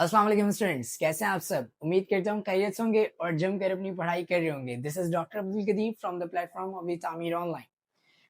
अस्सलाम वालेकुम स्टूडेंट्स, कैसे हैं आप सब। उम्मीद करता हूँ खैरियत से होंगे और जम कर अपनी पढ़ाई कर रहे होंगे। This is doctor Abdul Qadir from the platform of Tameer online.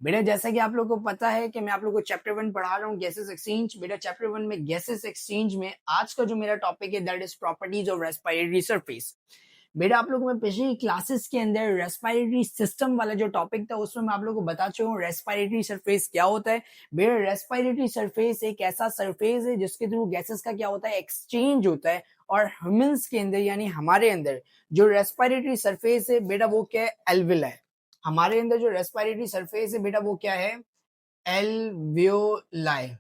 बेटा जैसा कि आप लोगों को पता है कि मैं आप लोगों को चैप्टर 1 पढ़ा रहा हूँ, गैसेस एक्सचेंज। बेटा चैप्टर 1 में गैसेस एक्सचेंज में आज का जो मेरा टॉपिक है that is properties of respiratory surface. बेटा आप लोगों में पिछली क्लासेस के अंदर रेस्पिरेटरी सिस्टम वाला जो टॉपिक था उसमें मैं आप लोगों को बता चुका हूँ रेस्पिरेटरी सरफेस क्या होता है। बेटा रेस्पिरेटरी सरफेस एक ऐसा सरफेस है जिसके थ्रू गैसेस का क्या होता है, एक्सचेंज होता है। और ह्यूमंस के अंदर यानी हमारे अंदर जो रेस्पिरेटरी सरफेस है बेटा वो क्या है, एल्वियोलाई। हमारे अंदर जो रेस्पिरेटरी सरफेस है बेटा वो क्या है, एल्वियोलाई।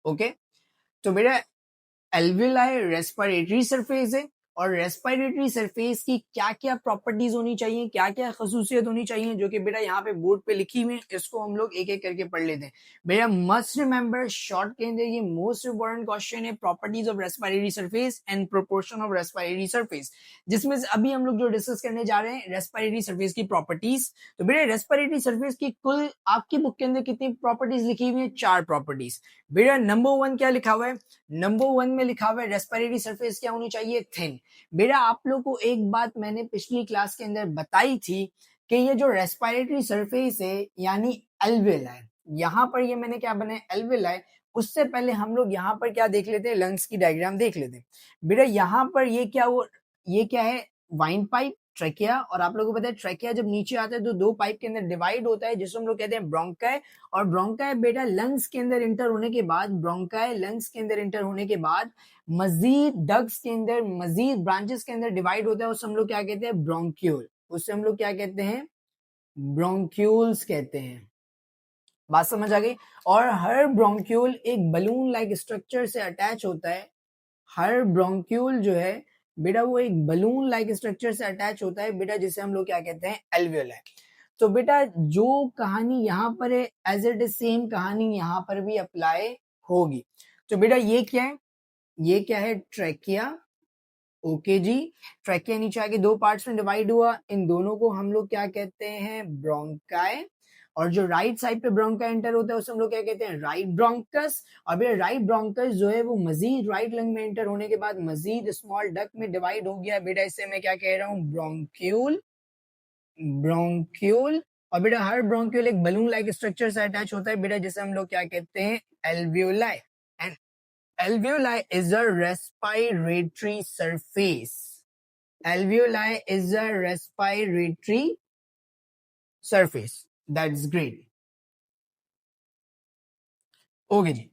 ओके, तो बेटा एल्वियोलाई रेस्पिरेटरी सरफेस है और रेस्पिरेटरी सरफेस की क्या क्या प्रॉपर्टीज होनी चाहिए, क्या क्या खसूसियत होनी चाहिए, जो कि बेटा यहाँ पे बोर्ड पे लिखी हुई है। इसको हम लोग एक एक करके पढ़ लेते हैं। बेटा मस्ट रिमेंबर शॉर्ट के अंदर ये मोस्ट इंपॉर्टेंट क्वेश्चन है, properties of respiratory surface and proportion of respiratory surface, जिसमें से अभी हम लोग जो डिस्कस करने जा रहे हैं रेस्पिरेटरी सरफेस की प्रॉपर्टीज। तो बेटा रेस्पिरेटरी सरफेस की कुल आपकी बुक के अंदर कितनी प्रॉपर्टीज लिखी हुई है, 4 प्रॉपर्टीज। बेटा नंबर 1 क्या लिखा हुआ है, नंबर 1 में लिखा हुआ है रेस्पिरेटरी सरफेस क्या होनी चाहिए, थिन। बेटा आप लोग को एक बात मैंने पिछली क्लास के अंदर बताई थी कि ये जो रेस्पिरेटरी सरफेस है यानी एल्वियोलाई, यहाँ पर ये मैंने क्या बनाया, एल्वियोलाई। उससे पहले हम लोग यहाँ पर क्या देख लेते हैं, लंग्स की डायग्राम देख लेते हैं। बेटा यहाँ पर ये क्या हो, ये क्या है, वाइन पाइप, ट्रैकिया। और आप लोगों को पता है ट्रैकिया जब नीचे आता है तो 2 पाइप के अंदर डिवाइड होता है जिसको हम लोग कहते हैं ब्रोंकाई। और ब्रोंकाई बेटा लंग्स के अंदर इंटर होने के बाद, ब्रोंकाई लंग्स के अंदर इंटर होने के बाद मजीद डग्स के अंदर, मजीद ब्रांचेस के अंदर डिवाइड होता है। उससे हम लोग क्या कहते हैं, ब्रोंक्यूल। उससे हम लोग क्या कहते हैं, ब्रोंक्यूल्स कहते हैं। बात समझ आ गई। और हर ब्रोंक्यूल एक बलून लाइक स्ट्रक्चर से अटैच होता है। हर ब्रोंक्यूल जो है बेटा वो एक बलून लाइक स्ट्रक्चर से अटैच होता है बेटा, जिसे हम लोग क्या कहते हैं, एल्वियोलाई। तो बेटा जो कहानी यहाँ पर है एज इट इज सेम कहानी यहाँ पर भी अप्लाई होगी। तो बेटा ये क्या है, ये क्या है, ट्रैकिया। ओके जी, ट्रैकिया नीचे आके 2 पार्ट्स में डिवाइड हुआ, इन दोनों को हम लोग क्या कहते हैं, ब्रोंकाई। और जो राइट साइड पे ब्रोंका एंटर होता है उसे हम लोग क्या कहते हैं, राइट ब्रोंकस। और फिर राइट ब्रोंकस जो है वो मजीद राइट लंग में एंटर होने के बाद मजीद स्मॉल डक में डिवाइड हो गया बेटा, इससे मैं क्या कह रहा हूँ, ब्रोंक्यूल। ब्रोंक्यूल। और बेटा हर ब्रोंक्यूल एक बलून लाइक स्ट्रक्चर से अटैच होता है बेटा, जिसे हम लोग क्या कहते हैं, alveoli. And alveoli is a respiratory surface. Alveoli is a respiratory surface. That's great. Okay ji,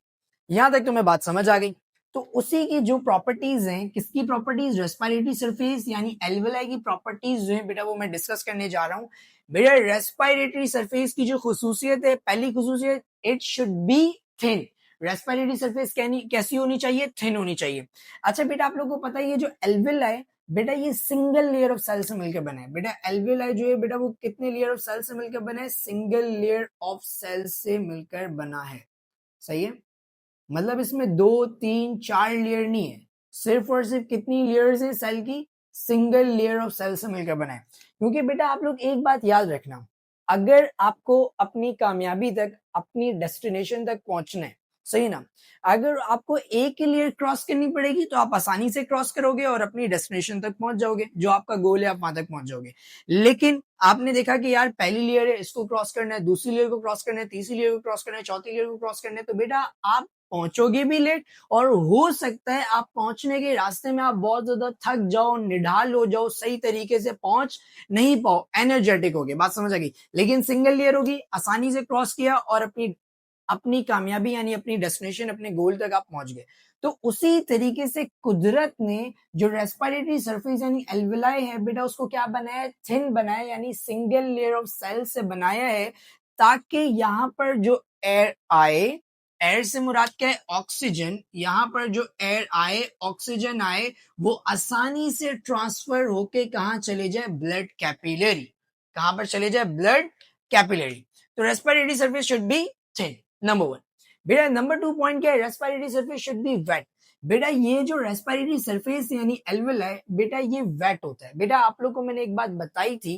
यहां तक तुम्हें बात समझ आ गई। तो उसी की जो प्रॉपर्टीज हैं, किसकी प्रॉपर्टीज, रेस्पिरेटरी सरफेस यानी एल्वेलाई की प्रॉपर्टीज जो है बेटा वो मैं डिस्कस करने जा रहा हूं। बेटा रेस्पिरेटरी सरफेस की जो खुसूसियत है, पहली खुसूसियत, it should be thin. Respiratory surface कैसी होनी चाहिए, थिन होनी चाहिए। अच्छा बेटा आप लोगों को पता है ये जो एल्वेलाई बेटा ये सिंगल लेयर ऑफ सेल से मिलकर बना है। बेटा एल्वेलाई जो है बेटा वो कितने लेयर ऑफ सेल से मिलकर बना है, सिंगल लेयर ऑफ सेल से मिलकर बना है। सही है, मतलब इसमें 2 3 4 लेयर नहीं है, सिर्फ और सिर्फ कितनी लेयर्स है सेल की, सिंगल लेयर ऑफ सेल से मिलकर बना है। क्योंकि बेटा आप लोग एक बात याद रखना, अगर आपको अपनी कामयाबी तक, अपनी डेस्टिनेशन तक पहुंचना है, सही ना, अगर आपको एक ही लेयर क्रॉस करनी पड़ेगी तो आप आसानी से क्रॉस करोगे और अपनी डेस्टिनेशन तक पहुंच जाओगे, जो आपका गोल है आप वहां तक पहुंच जाओगे। लेकिन आपने देखा कि यार पहली लेयर है इसको क्रॉस करना है, दूसरी लेयर को क्रॉस करना है, तीसरी लेयर को क्रॉस करना है, चौथी लेयर को क्रॉस करना है, तो बेटा आप पहुंचोगे भी लेट और हो सकता है आप पहुंचने के रास्ते में आप बहुत ज्यादा थक जाओ, निढाल हो जाओ, सही तरीके से पहुंच नहीं पाओ, एनर्जेटिक होगे। बात समझ आ गई। लेकिन सिंगल लेयर होगी, आसानी से क्रॉस किया और अपनी कामयाबी यानी अपनी डेस्टिनेशन, अपने गोल तक आप पहुंच गए। तो उसी तरीके से कुदरत ने जो रेस्पिरेटरी सरफेस यानी एल्वेलाई है बेटा उसको क्या बनाया, थिन बनाया, यानी सिंगल लेयर ऑफ सेल से बनाया है, ताकि यहाँ पर जो एयर आए, एयर से मुराद क्या है, ऑक्सीजन, यहाँ पर जो एयर आए, ऑक्सीजन आए, वो आसानी से ट्रांसफर होके कहाँ चले जाए, ब्लड कैपिलरी। कहाँ पर चले जाए, ब्लड कैपिलरी। तो respiratory surface should be thin, number 1। बेटा नंबर 2 पॉइंट क्या है, respiratory surface should be wet. बेटा ये जो रेस्पिरेटरी सरफेस यानी एल्वेलाई बेटा ये वेट होता है। बेटा आप लोग को मैंने एक बात बताई थी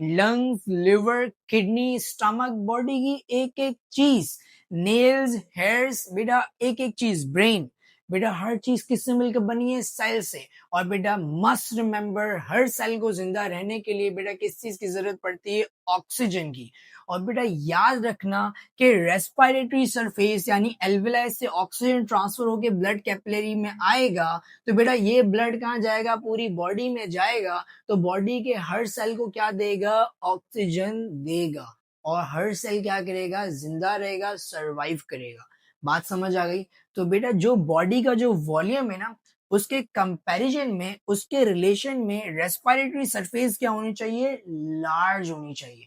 lungs, liver, kidney, stomach, body की एक एक चीज, नेल्स, हेयर्स, बेटा एक एक चीज, ब्रेन, बेटा हर चीज किससे मिलकर बनी है? सेल से। और बेटा मस्ट रिमेंबर, हर सेल को जिंदा रहने के लिए बेटा किस चीज की जरूरत पड़ती है? ऑक्सीजन की। और बेटा याद रखना कि रेस्पिरेटरी सरफेस यानी एल्विलाई से ऑक्सीजन ट्रांसफर होकर ब्लड कैपिलरी में आएगा, तो बेटा ये ब्लड कहाँ जाएगा? पूरी बॉडी में जाएगा। तो बॉडी के हर सेल को क्या देगा? ऑक्सीजन देगा। और हर सेल क्या करेगा? जिंदा रहेगा, सरवाइव करेगा। बात समझ आ गई? तो बेटा जो बॉडी का जो वॉल्यूम है ना, उसके कंपैरिजन में, उसके रिलेशन में रेस्पिरेटरी सरफेस क्या होनी चाहिए? लार्ज होनी चाहिए।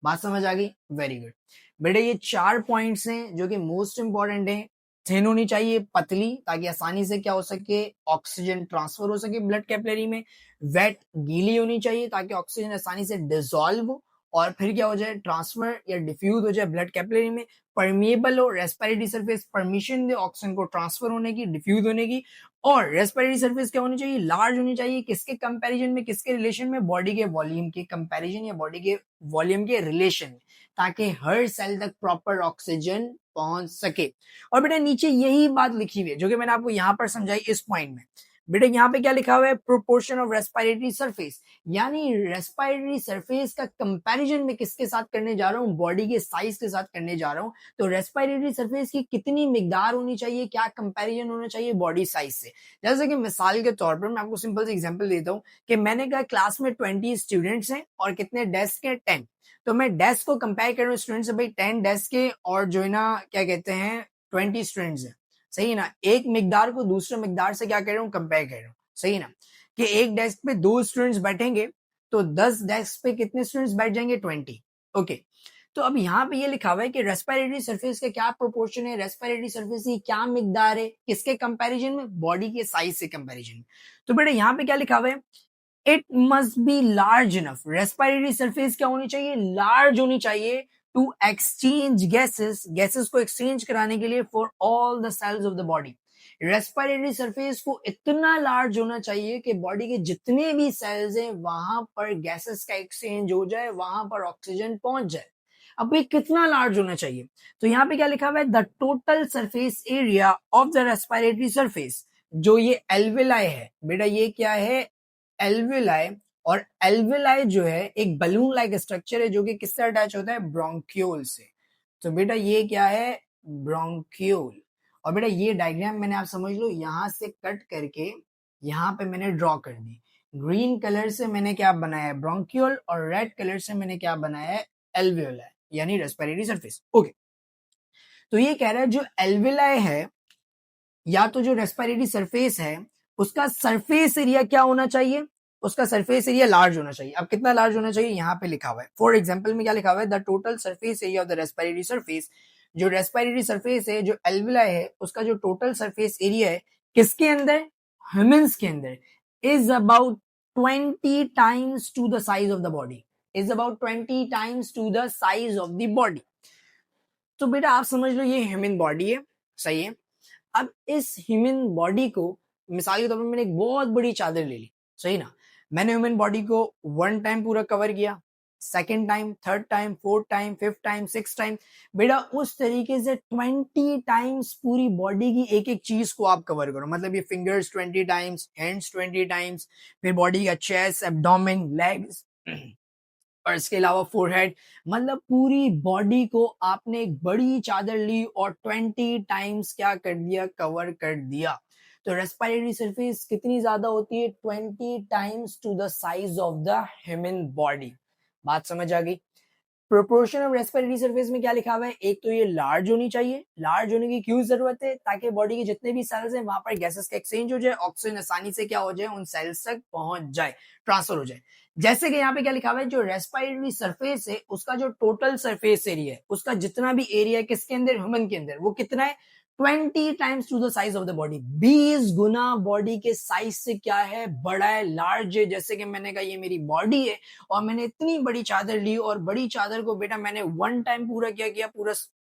बात समझ आ गई? Very good. बेटा ये 4 पॉइंट्स हैं जो कि मोस्ट इंपॉर्टेंट हैं। थिन होनी चाहिए, पतली, ताकि आसानी से क्या हो सके? ऑक्सीजन ट्रांसफर हो सके ब्लड कैपिलरी में। वेट, गीली होनी चाहिए ताकि ऑक्सीजन आसानी से डिसॉल्व हो और फिर क्या हो जाए? ट्रांसफर या डिफ्यूज हो जाए ब्लड कैपिलरी में। परमिएबल हो, रेस्पिरेटरी सरफेस परमिशन दे ऑक्सीजन को ट्रांसफर होने की, डिफ्यूज होने की। और रेस्पिरेटरी सरफेस क्या होनी चाहिए? लार्ज होनी चाहिए। किसके कंपैरिजन में, किसके रिलेशन में? बॉडी के वॉल्यूम के कंपैरिजन या बॉडी के वॉल्यूम के रिलेशन, ताकि हर सेल तक प्रॉपर ऑक्सीजन पहुंच सके। और बेटा नीचे यही बात लिखी हुई है जो कि मैंने आपको यहां पर समझाई इस पॉइंट में। बेटा यहाँ पे क्या लिखा हुआ है? प्रोपोर्शन ऑफ रेस्पिरेटरी सरफेस, यानी रेस्पिरेटरी सरफेस का कंपैरिजन में किसके साथ करने जा रहा हूँ? बॉडी के साइज के साथ करने जा रहा हूँ। तो रेस्पिरेटरी सरफेस की कितनी मिकदार होनी चाहिए? क्या कंपैरिजन होना चाहिए? बॉडी साइज से। जैसे कि मिसाल के तौर पर मैं आपको सिंपल से एग्जांपल देता हूँ कि मैंने कहा क्लास में 20 स्टूडेंट्स हैं और कितने डेस्क है? 10। तो मैं डेस्क को कंपेयर कर रहा हूँ स्टूडेंट से, भाई 10 डेस्क के और जो है ना क्या कहते हैं 20 स्टूडेंट्स हैं, सही है ना। एक मिकदार को दूसरे मिकदार से क्या कर रहा हूँ? कंपेयर कर रहा हूँ, सही है ना। कि एक डेस्क पे 2 स्टूडेंट्स बैठेंगे तो 10 डेस्क पे कितने स्टूडेंट्स बैठ जाएंगे? 20। ओके। तो अब यहाँ पे ये लिखा हुआ है कि रेस्पिरेटरी सरफेस का क्या प्रोपोर्शन है, रेस्पिरेटरी सरफेस की क्या मिकदार है, किसके कंपैरिजन में? बॉडी के साइज से कंपैरिजन में। तो बेटा यहाँ पे क्या लिखा हुआ है? It must be large enough. Respiratory surface क्या होनी चाहिए? लार्ज होनी चाहिए टू एक्सचेंज गैसेस, गैसेस को एक्सचेंज कराने के लिए, for all the cells of the body. Respiratory surface को इतना लार्ज होना चाहिए कि बॉडी के जितने भी सेल्स हैं वहां पर गैसेस का एक्सचेंज हो जाए, वहां पर ऑक्सीजन पहुंच जाए। अब ये कितना लार्ज होना चाहिए? तो यहाँ पे क्या लिखा हुआ है? The total surface area of the respiratory surface, जो ये एल्विलाई है, बेटा ये क्या है? एल्विलाई। और एल्विलाई जो है एक बलून लाइक स्ट्रक्चर है जो कि किससे अटैच होता है? ब्रोंक्यूल से। तो बेटा ये क्या है? ब्रोंक्यूल। और बेटा ये डायग्राम मैंने, आप समझ लो, यहां से कट करके यहां पे मैंने ड्रॉ कर दी। ग्रीन कलर से मैंने क्या बनाया है? ब्रोंक्यूल। और रेड कलर से मैंने क्या बनाया है? एल्वियोलाई, यानी रेस्पिरेटरी सरफेस। ओके। तो ये कह रहा है जो एल्विलाई है या तो जो रेस्पिरेटरी सरफेस है उसका सरफेस एरिया क्या होना चाहिए? उसका सरफेस एरिया लार्ज होना चाहिए। अब कितना लार्ज होना चाहिए? यहाँ पे लिखा हुआ है। फॉर एग्जाम्पल में क्या लिखा हुआ है? The total surface area of the respiratory surface, जो रेस्पिरेटरी सरफेस है, जो एल्विलाई है, उसका जो टोटल सरफेस एरिया है किसके अंदर? ह्यूमंस के अंदर, is about 20 times to the size of the body. Is about 20 times to the size of the body. तो बेटा आप समझ लो ये ह्यूमन बॉडी है, सही है। अब इस ह्यूमन बॉडी को, मिसाल के तौर पर मैंने एक बहुत बड़ी चादर ले ली, सही ना। मैंने ह्यूमन बॉडी को 1 टाइम पूरा कवर किया, 2nd time, 3rd time, 4th time, 5th time, 6th time. बेटा उस तरीके से 20 टाइम्स पूरी बॉडी की एक एक चीज को आप कवर करो। मतलब ये फिंगर्स 20 टाइम्स, हैंड्स 20 टाइम्स, फिर बॉडी का चेस्ट, एब्डोमेन, लेग्स और इसके अलावा फोरहेड। मतलब पूरी बॉडी को आपने एक बड़ी चादर ली और 20 टाइम्स क्या कर दिया? कवर कर दिया। तो रेस्पिरेटरी सरफेस कितनी ज्यादा होती है? 20 times to the size of the human body. बात समझ आ गई? प्रोपोर्शन ऑफ रेस्पिरेटरी सरफेस में क्या लिखा हुआ है? एक तो ये लार्ज होनी चाहिए। लार्ज होने की क्यों जरूरत है? ताकि बॉडी के जितने भी सेल्स हैं वहां पर गैसेस का एक्सचेंज हो जाए, ऑक्सीजन आसानी से क्या हो जाए? उन सेल्स तक पहुंच जाए, ट्रांसफर हो जाए। जैसे कि यहाँ पे क्या लिखा हुआ है? जो रेस्पिरेटरी सरफेस है उसका जो टोटल सरफेस एरिया है, उसका जितना भी एरिया है किसके अंदर? ह्यूमन के अंदर, वो कितना है? 20 times to the size of the body. 20 गुना बॉडी के साइज से क्या है? बड़ा है, लार्ज है। जैसे कि मैंने कहा ये मेरी बॉडी है और मैंने इतनी बड़ी चादर ली और बड़ी चादर को बेटा मैंने 1 टाइम पूरा क्या किया? पूरा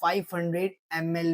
500 ml